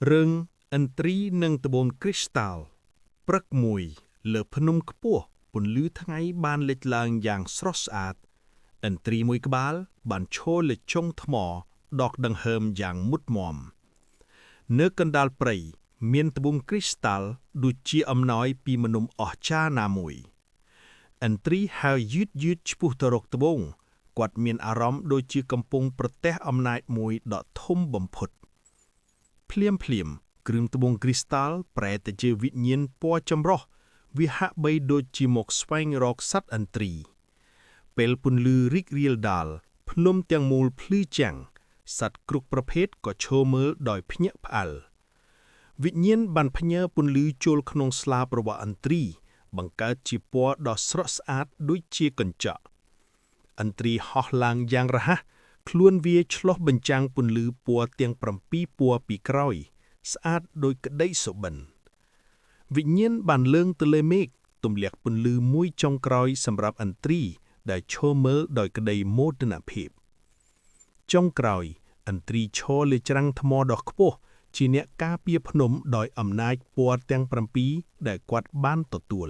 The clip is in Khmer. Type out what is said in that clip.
រឿងឥន្ទ្រីនិងត្បូងគ្រីស្តាល់ព្រឹកមួយលើភ្នំខ្ពស់ពន្លឺថ្ងៃបានលេចឡើងយ៉ាងស្រស់ស្អាតឥន្ទ្រីមួយក្បាលបានឈរលើចុងថ្មដកដង្ហើមយ៉ាងមុតមាំនៅកណ្ដាលព្រៃមានត្បូងគ្រីស្តាល់ដូចជាអំណោយពីមនុស្សអស្ចារ្យណាមួយឥន្ទ្រីហើរយឺតឆ្ពោះទៅរកត្បូងគាត់មានអារម្មណ៍ដូចជាកំពុងប្រទះអំណាចមួយដ៏ធំបំផុតភ្លាមគ្រឿងត្បូងគ្រីស្តាល់ប្រែទៅជាវិញ្ញាណពណ៌ចម្រុះវាហាក់បីដូចជាមកស្វែងរកសត្វឥន្ទ្រីពេលពន្លឺរីករាលដាលភ្នំទាំងមូលភ្លឺចាំងសត្វគ្រប់ប្រភេទក៏ឈរមើលដោយភ្ញាក់ផ្អើលវិញ្ញាណបានផ្ញើពន្លឺចូលក្នុងស្លាបរបស់ឥន្ទ្រីបង្កើតជាពណ៌ដ៏ស្រស់ស្អាតដូចជាកញ្ចក់ឥន្ទ្រីហោះឡើងយ៉ាងរហ័សខ្លួនវាឆ្លុះបញ្ចាំងពន្លឺពណ៌ទាំង7ពណ៌ពីក្រោយស្អាតដូចក្តីសុបិនវិញ្ញាណបានលើងទៅលើមេឃទម្លាក់ពន្លឺមួយចុងក្រោយសម្រាប់ឥន្ទ្រីដែលឈរមើលដោយក្តីមោទនភាពចុងក្រោយឥន្ទ្រីឈរលើច្រាំងថ្មដ៏ខ្ពស់ជាអ្នកការពារភ្នំដោយអំណាចពណ៌ទាំង7ដែលគាត់បានទទួល